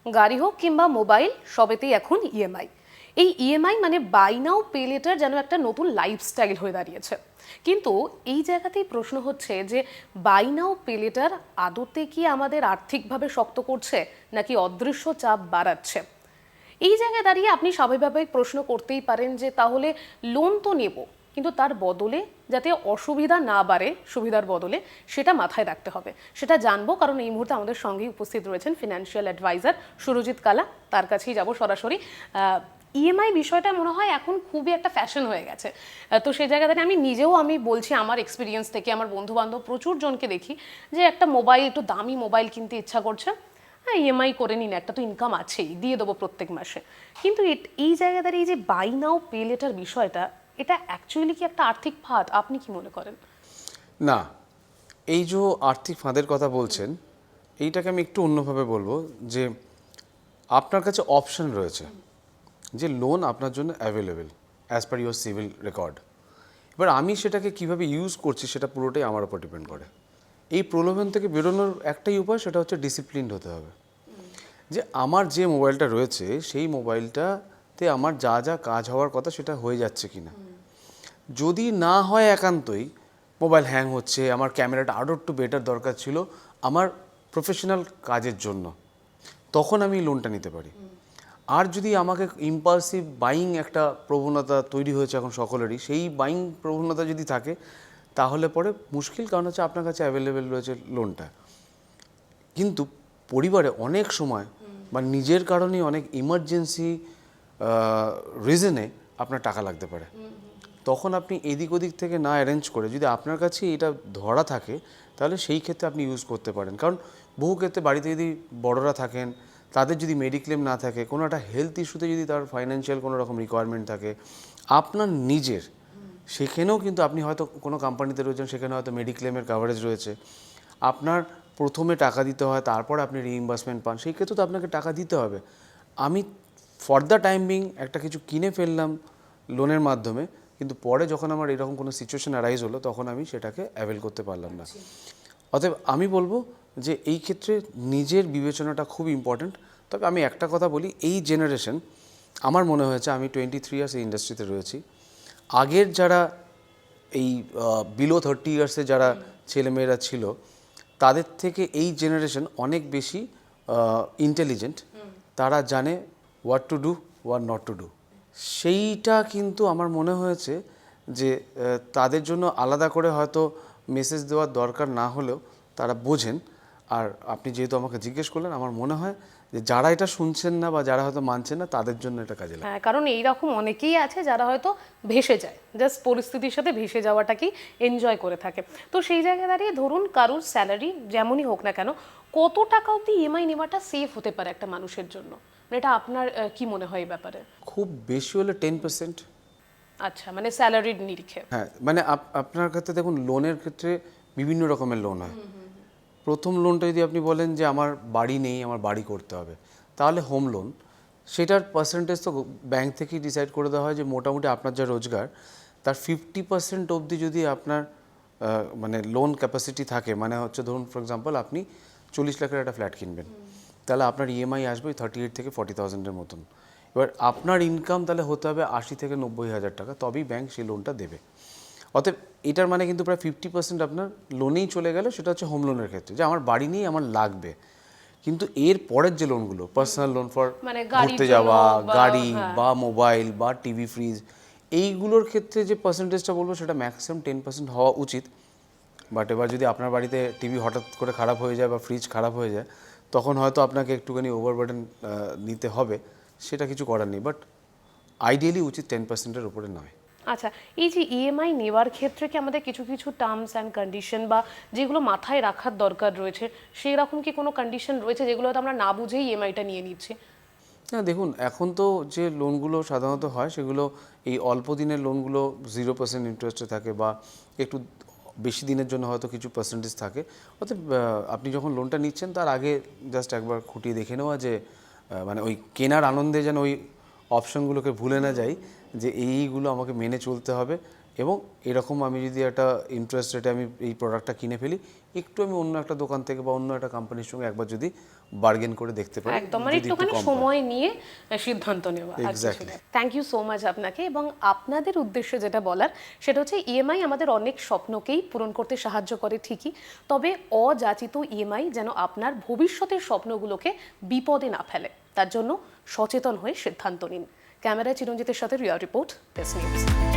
গাড়ি হোক কিংবা মোবাইল, সবেতেই এখন ইএমআই। এই ইএমআই মানে বাই নাও পে লেটার যেন একটা নতুন লাইফস্টাইল হয়ে দাঁড়িয়েছে। কিন্তু এই জায়গাতেই প্রশ্ন হচ্ছে যে বাই নাও পে লেটার আদতে কি আমাদের আর্থিকভাবে শক্ত করছে নাকি অদৃশ্য চাপ বাড়াচ্ছে? এই জায়গায় দাঁড়িয়ে আপনি স্বাভাবিকভাবে প্রশ্ন করতেই পারেন যে তাহলে লোন তো নেব, কিন্তু তার বদলে যাতে অসুবিধা না বাড়ে সুবিধার বদলে, সেটা মাথায় রাখতে হবে। সেটা জানবো, কারণ এই মুহূর্তে আমাদের সঙ্গে উপস্থিত রয়েছেন ফিনান্সিয়াল অ্যাডভাইজার সুরজিৎ কালা। তার কাছেই যাব সরাসরি। ইএমআই বিষয়টা মনে হয় এখন খুবই একটা ফ্যাশন হয়ে গেছে। তো সেই জায়গাতে আমি বলছি আমার এক্সপিরিয়েন্স থেকে, আমার বন্ধু বান্ধব প্রচুর জনকে দেখি যে একটা মোবাইল, একটু দামি মোবাইল কিনতে ইচ্ছা করছে, হ্যাঁ ইএমআই করে নিন, একটা তো ইনকাম আছেই, দিয়ে দেবো প্রত্যেক মাসে। কিন্তু এই জায়গা দাঁড়িয়ে এই যে বাই নাও পে লেটার বিষয়টা, এটা অ্যাকচুয়ালি কি একটা আর্থিক ফাঁদ? আপনি কি মনে করেন? না, এই যে আর্থিক ফাঁদের কথা বলছেন, এইটাকে আমি একটু অন্যভাবে বলবো যে আপনার কাছে অপশন রয়েছে যে লোন আপনার জন্য available as per your civil record. এবার আমি সেটাকে কিভাবে ইউজ করছি সেটা পুরোটাই আমার উপর ডিপেন্ড করে। এই প্রলোভন থেকে বেরোনোর একটাই উপায়, সেটা হচ্ছে ডিসিপ্লিনড হতে হবে। যে আমার যে মোবাইলটা রয়েছে সেই মোবাইলটাতে আমার যা যা কাজ হওয়ার কথা সেটা হয়ে যাচ্ছে কিনা। যদি না হয় একান্তই মোবাইল হ্যাং হচ্ছে, আমার ক্যামেরাটা আরও একটু বেটার দরকার ছিল আমার প্রফেশনাল কাজের জন্য, তখন আমি লোনটা নিতে পারি। আর যদি আমাকে ইম্পালসিভ বাইং একটা প্রবণতা তৈরি হয়েছে এখন সকলেরই, সেই বাইং প্রবণতা যদি থাকে তাহলে পরে মুশকিল, কারণ হচ্ছে আপনার কাছে অ্যাভেলেবেল রয়েছে লোনটা। কিন্তু পরিবারে অনেক সময় বা নিজের কারণেই অনেক ইমার্জেন্সি রিজনে আপনার টাকা লাগতে পারে। তখন আপনি এদিক ওদিক থেকে না অ্যারেঞ্জ করে যদি আপনার কাছে এটা ধরা থাকে, তাহলে সেই ক্ষেত্রে আপনি ইউজ করতে পারেন। কারণ বহু ক্ষেত্রে বাড়িতে যদি বড়রা থাকেন, তাদের যদি মেডিক্লেম না থাকে, কোনো একটা হেলথ ইস্যুতে যদি তার ফাইন্যান্সিয়াল কোনো রকম রিকোয়ারমেন্ট থাকে, আপনার নিজের সেখানেও কিন্তু আপনি হয়তো কোনো কোম্পানিতে রয়েছেন, সেখানে হয়তো মেডিক্লেমের কাভারেজ রয়েছে, আপনার প্রথমে টাকা দিতে হয়, তারপর আপনি রিইম্বার্সমেন্ট পান, সেই ক্ষেত্রে তো আপনাকে টাকা দিতে হবে। আমি ফর দ্য টাইম বিং একটা কিছু কিনে ফেললাম লোনের মাধ্যমে, কিন্তু পরে যখন আমার এরকম কোনো সিচুয়েশন অ্যারাইজ হলো তখন আমি সেটাকে অ্যাভেল করতে পারলাম না। অতএব আমি বলবো যে এই ক্ষেত্রে নিজের বিবেচনাটা খুব ইম্পর্ট্যান্ট। তবে আমি একটা কথা বলি, এই জেনারেশন, আমার মনে হয়েছে, আমি 23 ইয়ার্স এই ইন্ডাস্ট্রিতে রয়েছি, আগের যারা এই বিলো 30 ইয়ার্সে যারা ছেলেমেয়েরা ছিল, তাদের থেকে এই জেনারেশন অনেক বেশি ইন্টেলিজেন্ট। তারা জানে what to do, what not to do. সেইটা কিন্তু আমার মনে হয়েছে যে তাদের জন্য আলাদা করে হয়তো মেসেজ দেওয়ার দরকার না হলেও তারা বোঝেন। আর আপনি যেহেতু আমাকে জিজ্ঞেস করলেন, আমার মনে হয় যে যারা এটা শুনছেন না বা যারা হয়তো মানছেন না, তাদের জন্য এটা কাজে লাগে। হ্যাঁ, কারণ এইরকম অনেকেই আছে যারা হয়তো ভেসে যায়, জাস্ট পরিস্থিতির সাথে ভেসে যাওয়াটাকেই এনজয় করে থাকে। তো সেই জায়গায় দাঁড়িয়ে ধরুন কারুর স্যালারি যেমনই হোক না কেন, কত টাকা অবধি ইএমআই নেওয়াটা সেফ হতে পারে একটা মানুষের জন্য? মানে এটা আপনার কি মনে হয় এই ব্যাপারে? খুব বেশি হলে 10%। আচ্ছা, মানে স্যালারির নিরিখে। হ্যাঁ, মানে আপনার ক্ষেত্রে দেখুন, লোনের ক্ষেত্রে বিভিন্ন রকমের লোন হয়। প্রথম লোনটা যদি আপনি বলেন যে আমার বাড়ি নেই, আমার বাড়ি করতে হবে, তাহলে হোম লোন, সেটার পার্সেন্টেজ তো ব্যাংক থেকেই ডিসাইড করে দেওয়া হয় যে মোটামুটি আপনার যা রোজগার তার 50% অবধি যদি আপনার মানে লোন ক্যাপাসিটি থাকে, মানে হচ্ছে ধরুন ফর এক্সাম্পল আপনি 40 লাখের একটা ফ্ল্যাট কিনবেন, তাহলে আপনার ইএমআই আসবে 38 থেকে 40,000-এর মতন। এবার আপনার ইনকাম তাহলে হতে হবে 80 থেকে 90,000 টাকা, তবেই ব্যাংক সেই লোনটা দেবে। অতএব এটার মানে কিন্তু প্রায় 50% আপনার লোনেই চলে গেল। সেটা হচ্ছে হোম লোনের ক্ষেত্রে, যে আমার বাড়ি নেই, আমার লাগবে। কিন্তু এর পরের যে লোনগুলো, পার্সোনাল লোন ফর মানে ঘুরতে যাওয়া, গাড়ি বা মোবাইল বা টিভি ফ্রিজ, এইগুলোর ক্ষেত্রে যে পার্সেন্টেজটা বলবো সেটা ম্যাক্সিমাম 10% হওয়া উচিত। বাট এবার যদি আপনার বাড়িতে টিভি হঠাৎ করে খারাপ হয়ে যায় বা ফ্রিজ খারাপ হয়ে যায়, তখন হয়তো আপনাকে একটুখানি ওভারবার্ডেন নিতে হবে, সেটা কিছু করার নেই। বাট আইডিয়ালি উচিত 10%-এর উপরে নয়। আচ্ছা, এই যে ইএমআই নেওয়ার ক্ষেত্রে কি আমাদের কিছু কিছু টার্মস অ্যান্ড কন্ডিশন বা যেগুলো মাথায় রাখার দরকার রয়েছে, সেই রকম কি কোনো কন্ডিশন রয়েছে যেগুলো হয়তো আমরা না বুঝেই ইএমআইটা নিয়ে নিচ্ছি? না দেখুন, এখন তো যে লোনগুলো সাধারণত হয় সেগুলো এই অল্প দিনের লোনগুলো 0% ইন্টারেস্টে থাকে, বা একটু বেশি দিনের জন্য হয়তো কিছু পার্সেন্টেজ থাকে। অর্থাৎ আপনি যখন লোনটা নিচ্ছেন তার আগে জাস্ট একবার খুঁটিয়ে দেখে নেওয়া যে মানে ওই কেনার আনন্দে যেন ওই অপশনগুলোকে ভুলে না যাই, যে এইগুলো আমাকে মেনে চলতে হবে। এবং এরকম আমি যদি একটা ইন্টারেস্ট রেটে আমি এই প্রোডাক্টটা কিনে ফেলি, একটু আমি অন্য একটা দোকান থেকে বা অন্য একটা কোম্পানির সঙ্গে একবার যদি বার্গেন করে দেখতে পারেন একদম, মানে যদি একটু একটুখানি কম হয়। সময় নিয়ে সিদ্ধান্ত নেওয়া। Exactly. Thank you so much আপনাকে। এবং আপনাদের উদ্দেশ্যে যেটা বলার সেটা হচ্ছে ইএমআই আমাদের অনেক স্বপ্নকেই পূরণ করতে সাহায্য করে ঠিকই, তবে অযাচিত ইএমআই যেন আপনার ভবিষ্যতের স্বপ্নগুলোকে বিপদে না ফেলে, তার জন্য সচেতন হয়ে সিদ্ধান্ত নিন। ক্যামেরায় চিরঞ্জিতের সাথে রিয়া রিপোর্ট, বেস্ট নিউজ।